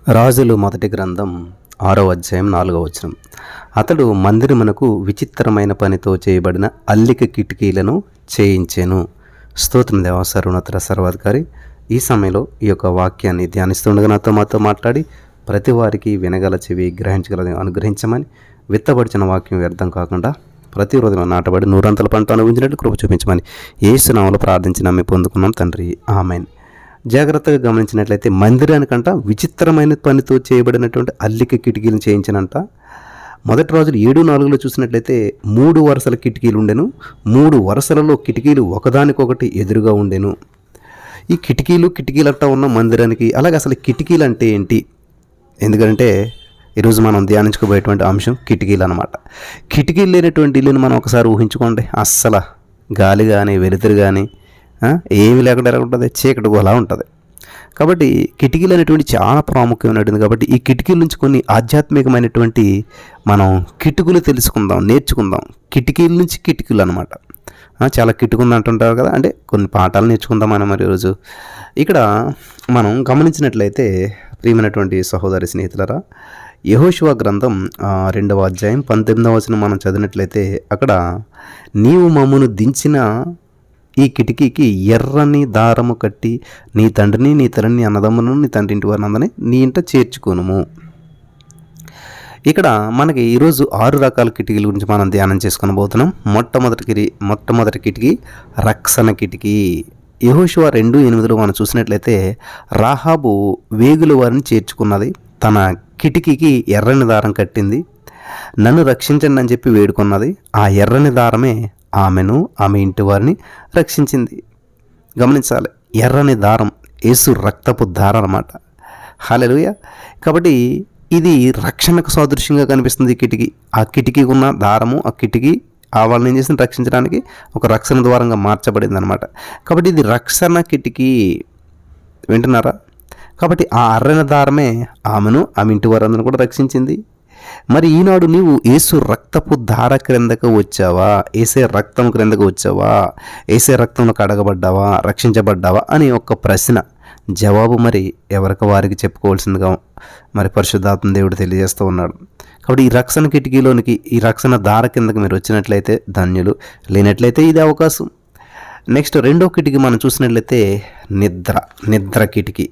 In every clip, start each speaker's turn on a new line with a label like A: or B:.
A: రాజులు మొదటి గ్రంథం 6వ అధ్యాయం 4వ వచనం. అతడు మందిరమునకు విచిత్రమైన పనితో చేయబడిన అల్లిక కిటికీలను చేయించెను. స్తోత్రం దేవా, సర్వోన్నత సర్వాధికారి. ఈ సమయంలో ఈ యొక్క వాక్యాన్ని ధ్యానిస్తుండగా మాతో మాట్లాడి ప్రతి వారికి వినగల చెవి గ్రహించగల అనుగ్రహించమని, విత్తబడిచిన వాక్యం వ్యర్థం కాకుండా ప్రతి రోజున నాటబడి నూరంతల పంట అనుభవించినట్లు కృప చూపించమని యేసు నామములో ప్రార్థించి నమ్మి పొందుకున్నాం తండ్రి, ఆమేన్. జాగ్రత్తగా గమనించినట్లయితే మందిరానికంట విచిత్రమైన పనితో చేయబడినటువంటి అల్లిక కిటికీలను చేయించనంట. మొదటి రోజులు 7:4 చూసినట్లయితే 3 వరుసల కిటికీలు ఉండెను. 3 వరుసలలో కిటికీలు ఒకదానికొకటి ఎదురుగా ఉండెను. ఈ కిటికీలంటా ఉన్న మందిరానికి అలాగే అసలు కిటికీలు అంటే ఏంటి? ఎందుకంటే ఈరోజు మనం ధ్యానించుకోబోయేటువంటి అంశం కిటికీలు అనమాట. కిటికీలు లేనటువంటి ఇల్లుని మనం ఒకసారి ఊహించుకోండి. అస్సలు గాలి కానీ వెలుతురు కానీ ఏమి లేకుండా ఎలా ఉంటుంది, చీకటి అలా ఉంటుంది. కాబట్టి కిటికీలు అనేటువంటి చాలా ప్రాముఖ్యమైనటువంటి, కాబట్టి ఈ కిటికీల నుంచి కొన్ని ఆధ్యాత్మికమైనటువంటి మనం కిటుకులు నేర్చుకుందాం. కిటికీల నుంచి కిటికీలు అనమాట. చాలా కిటుకుంది అంటుంటారు కదా, అంటే కొన్ని పాఠాలు నేర్చుకుందాం మనం మరి ఈరోజు. ఇక్కడ మనం గమనించినట్లయితే ప్రియమైనటువంటి సహోదరి స్నేహితులరా, యెహోషువ గ్రంథం 2వ అధ్యాయం 19వ వచనం మనం చదివినట్లయితే అక్కడ నీవు మమ్మను దించిన ఈ కిటికీకి ఎర్రని దారము కట్టి నీ తండ్రిని నీ తల్లిని అన్నదమ్ములను నీ తండ్రి ఇంటి వారిని అందరినీ నీ ఇంట చేర్చుకోనుము. ఇక్కడ మనకి ఈరోజు 6 రకాల కిటికీల గురించి మనం ధ్యానం చేసుకొని పోతున్నాం. మొట్టమొదటి కిటికీ రక్షణ కిటికీ. యెహోషువ 2:8 మనం చూసినట్లయితే రాహాబు వేగుల వారిని చేర్చుకున్నది. తన కిటికీకి ఎర్రని దారం కట్టింది. నన్ను రక్షించండి అని చెప్పి వేడుకున్నది. ఆ ఎర్రని దారమే ఆమెను, ఆమె ఇంటి వారిని రక్షించింది. గమనించాలి, ఎర్రని దారం యేసు రక్తపు దారం అన్నమాట. హల్లెలూయా. కాబట్టి ఇది రక్షణకు సాదృశ్యంగా కనిపిస్తుంది. ఆ కిటికీకి ఉన్న దారము, ఆ కిటికీ వాళ్ళని ఏం చేసింది, రక్షించడానికి ఒక రక్షణ ద్వారంగా మార్చబడింది అనమాట. కాబట్టి ఇది రక్షణ కిటికీ. వింటున్నారా? కాబట్టి ఆ ఎర్రని దారమే ఆమెను, ఆమె ఇంటి వారందరూ కూడా రక్షించింది. మరి ఈనాడు నీవు యేసు రక్తపు ధార క్రిందకు వచ్చావా? ఏసే రక్తం క్రిందకు వచ్చావా? ఏసే రక్తంలో కడగబడ్డావా? రక్షించబడ్డావా అని ఒక ప్రశ్న. జవాబు మరి ఎవరికి వారికి చెప్పుకోవాల్సిందిగా మరి పరిశుద్ధాత్మ దేవుడు తెలియజేస్తూ ఉన్నాడు. కాబట్టి ఈ రక్షణ కిటికీలోనికి, ఈ రక్షణ ధార కిందకి మీరు వచ్చినట్లయితే ధన్యులు, లేనట్లయితే ఇది అవకాశం. నెక్స్ట్ 2వ కిటికీ మనం చూసినట్లయితే నిద్ర కిటికీ.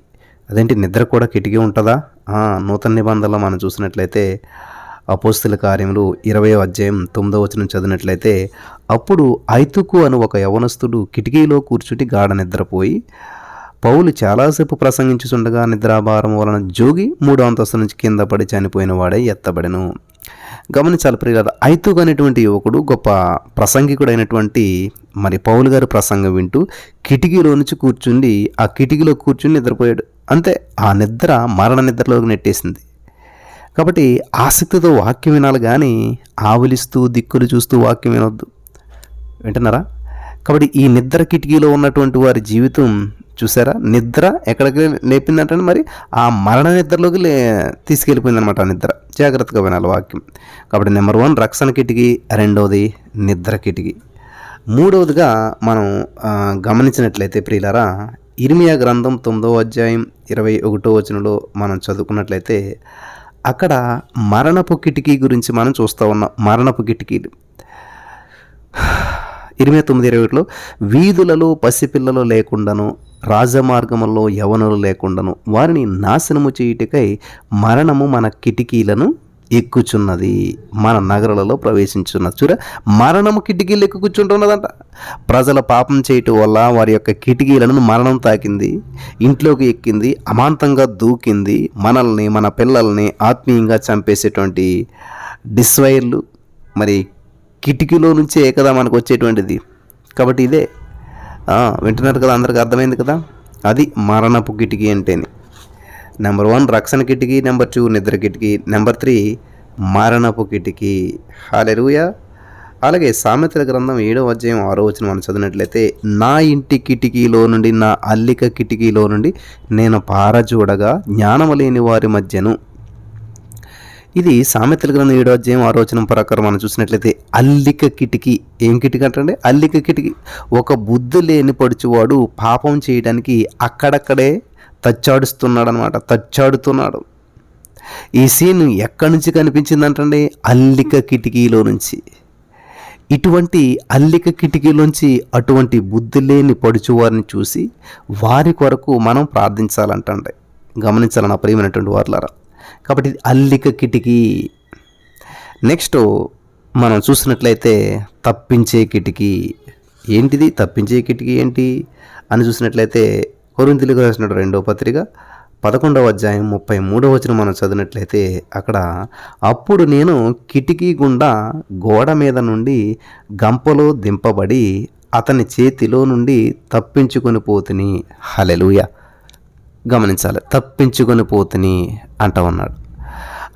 A: అదేంటి, నిద్ర కూడా కిటికీ ఉంటుందా? నూతన నిబంధనలో మనం చూసినట్లయితే అపోస్తల కార్యములు 20వ అధ్యాయం 9వ వచనం చదివినట్లయితే అప్పుడు ఐతుకు అను ఒక యవనస్తుడు కిటికీలో కూర్చుంటి గాఢ నిద్రపోయి పౌలు చాలాసేపు ప్రసంగించుచుండగా నిద్రాభారం వలన జోగి 3వ అంతస్తు నుంచి కింద పడి చనిపోయిన వాడే ఎత్తబడెను. గమనించాలి ప్రియులారా, ఐతుకు అనేటువంటి యువకుడు గొప్ప ప్రసంగికుడైనటువంటి మరి పౌలు గారి ప్రసంగం వింటూ కిటికీలో నుంచి ఆ కిటికీలో కూర్చుని నిద్రపోయాడు. అంతే, ఆ నిద్ర మరణ నిద్రలోకి నెట్టేసింది. కాబట్టి ఆసక్తితో వాక్యం వినాలి కానీ ఆవులిస్తూ దిక్కులు చూస్తూ వాక్యం వినొద్దు. వింటున్నారా? కాబట్టి ఈ నిద్ర కిటికీలో ఉన్నటువంటి వారి జీవితం చూసారా, నిద్ర ఎక్కడికి లేపిందంటే మరి ఆ మరణ నిద్రలోకి తీసుకెళ్ళిపోయిందనమాట. ఆ నిద్ర జాగ్రత్తగా వినాలి వాక్యం. కాబట్టి నెంబర్ 1 రక్షణ కిటికీ, 2వది నిద్ర కిటికీ. 3వదిగా మనం గమనించినట్లయితే ప్రియులారా, ఇర్మియా గ్రంథం 9వ అధ్యాయం 21వ వచనంలో మనం చదువుకున్నట్లయితే అక్కడ మరణపు కిటికీ గురించి మనం చూస్తూ ఉన్నాం. మరణపు కిటికీలు ఇర్మియా 9:21లో వీధులలో పసిపిల్లలు లేకుండాను రాజమార్గములో యవనులు లేకుండాను వారిని నాశనము చేయుటకై మరణము మన కిటికీలను ఎక్కుచున్నది, మన నగరాలలో ప్రవేశించున్నది. చూడ, మరణము కిటికీలు ఎక్కు కూర్చుంటున్నదంట. ప్రజల పాపం చేయటం వల్ల వారి యొక్క కిటికీలను మరణం తాకింది, ఇంట్లోకి ఎక్కింది, అమాంతంగా దూకింది. మనల్ని, మన పిల్లల్ని ఆత్మీయంగా చంపేసేటువంటి డిస్వైర్లు మరి కిటికీలో నుంచే కదా మనకు వచ్చేటువంటిది. కాబట్టి ఇదే వింటున్నారు కదా, అందరికీ అర్థమైంది కదా, అది మరణపు కిటికీ అంటేనే. నెంబర్ 1 రక్షణ కిటికీ, నెంబర్ 2 నిద్ర కిటికీ, నెంబర్ 3 మరణపు కిటికీ. హల్లెలూయా. అలాగే సామెతల గ్రంథం 7వ అధ్యాయం 6వ వచనం మనం చదివినట్లయితే నా ఇంటి కిటికీలో నుండి, నా అల్లిక కిటికీలో నుండి నేను పారజూడగా జ్ఞానము లేని వారి మధ్యను. ఇది సామెతల గ్రంథం 7వ అధ్యాయం 6వ వచనం ప్రకారం మనం చూసినట్లయితే అల్లిక కిటికీ. ఏం కిటికీ అంటే అల్లిక కిటికీ. ఒక బుద్ధి లేని పడుచువాడు పాపం చేయడానికి అక్కడక్కడే తచ్చాడుతున్నాడు. ఈ సీన్ ఎక్కడి నుంచి కనిపించిందంటండి? అల్లిక కిటికీలో నుంచి. ఇటువంటి అల్లిక కిటికీలోంచి అటువంటి బుద్ధి లేని పడుచువారిని చూసి వారి కొరకు మనం ప్రార్థించాలంటండి. గమనించాలి నా ప్రియమైనటువంటి వారులారా. కాబట్టి ఇది అల్లిక కిటికీ. నెక్స్ట్ మనం చూసినట్లయితే తప్పించే కిటికీ. ఏంటిది తప్పించే కిటికీ ఏంటి అని చూసినట్లయితే కొరింథీయులకు రాసిన 2వ పత్రిక 11వ అధ్యాయం 33వ వచనం మనం చదివినట్లయితే అక్కడ, అప్పుడు నేను కిటికీ గుండా గోడ మీద నుండి గంపలో దింపబడి అతని చేతిలో నుండి తప్పించుకొని పోతుని. హల్లెలూయా. గమనించాలి, తప్పించుకొని పోతుని అంటా ఉన్నాడు.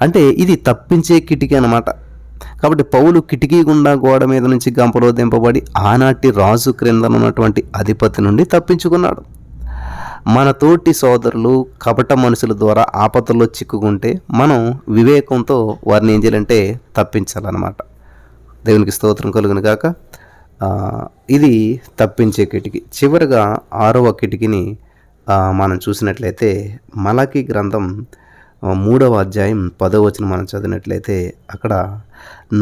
A: అంటే ఇది తప్పించే కిటికీ అన్నమాట. కాబట్టి పౌలు కిటికీ గుండా గోడ మీద నుంచి గంపలో దింపబడి ఆనాటి రాజు క్రింద ఉన్నటువంటి అధిపతి నుండి తప్పించుకున్నాడు. మన తోటి సోదరులు కపట మనుషుల ద్వారా ఆపదల్లో చిక్కుకుంటే మనం వివేకంతో వారిని ఏం చేయాలంటే తప్పించాలన్నమాట. దేవునికి స్తోత్రం కలుగును గాక. ఇది తప్పించే కిటికీ. చివరిగా 6వ కిటికీని మనం చూసినట్లయితే మలాకీ గ్రంథం 3వ అధ్యాయం 10వ వచనం మనం చదివినట్లయితే అక్కడ,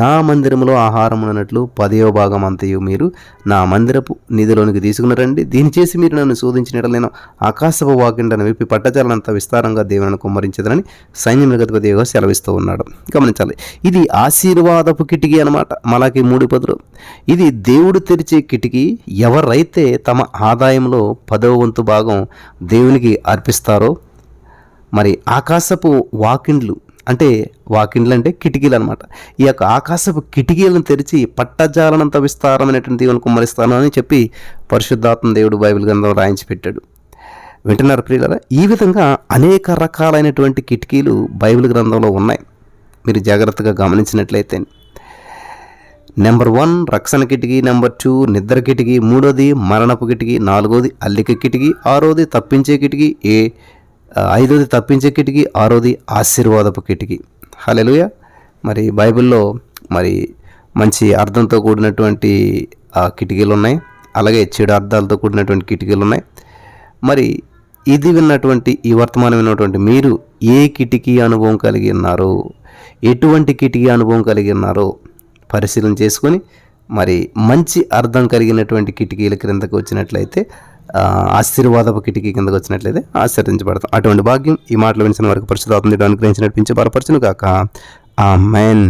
A: నా మందిరములో ఆహారం అన్నట్లు 10వ భాగం అంతయు మీరు నా మందిరపు నిధిలోనికి తీసుకుని రండి. దీని చేసి మీరు నన్ను శోధించినట్లు నేను ఆకాశపు వాకిండను విప్పి పట్టజాలనంత విస్తారంగా దేవుని కుమ్మరించదని సైన్యములకు అధిపతిగా సెలవిస్తూ ఉన్నాడు. గమనించాలి, ఇది ఆశీర్వాదపు కిటికీ అనమాట. మలాకి 3:10. ఇది దేవుడు తెరిచే కిటికీ. ఎవరైతే తమ ఆదాయంలో 10వ వంతు భాగం దేవునికి అర్పిస్తారో, మరి ఆకాశపు వాకిండ్లు అంటే కిటికీలు అనమాట. ఈ యొక్క ఆకాశపు కిటికీలను తెరిచి పట్టజాలనంత విస్తారమైనటువంటి దేవుని కుమ్మరిస్తాను అని చెప్పి పరిశుద్ధాత్మ దేవుడు బైబిల్ గ్రంథం రాయించి పెట్టాడు. వింటున్నారు ప్రియులారా? ఈ విధంగా అనేక రకాలైనటువంటి కిటికీలు బైబిల్ గ్రంథంలో ఉన్నాయి. మీరు జాగ్రత్తగా గమనించినట్లయితే నెంబర్ 1 రక్షణ కిటికీ, నెంబర్ 2 నిద్ర కిటికీ, 3వది మరణపు కిటికీ, 4వది అల్లిక కిటికీ, 6వది తప్పించే కిటికీ, 5వది తప్పించే కిటికీ, 6వది ఆశీర్వాదపు కిటికీ. హల్లెలూయా. మరి బైబిల్లో మరి మంచి అర్థంతో కూడినటువంటి కిటికీలు ఉన్నాయి, అలాగే చెడు అర్థాలతో కూడినటువంటి కిటికీలు ఉన్నాయి. మరి ఇది విన్నటువంటి ఈ వర్తమానం విన్నటువంటి మీరు ఏ కిటికీ అనుభవం కలిగి ఉన్నారో, ఎటువంటి కిటికీ అనుభవం కలిగి ఉన్నారో పరిశీలన చేసుకొని మరి మంచి అర్థం కలిగినటువంటి కిటికీల క్రిందకు వచ్చినట్లయితే, ఆశీర్వాదపు కిటికీ కిందకు వచ్చినట్లయితే ఆశీర్వదించబడతాం. అటువంటి భాగ్యం ఈ మాటలు వినిచిన వరకు పరిశుద్ధాత్మ దేవుడు అనుగ్రహించి నడిపించి బలపరచును గాక. ఆమేన్.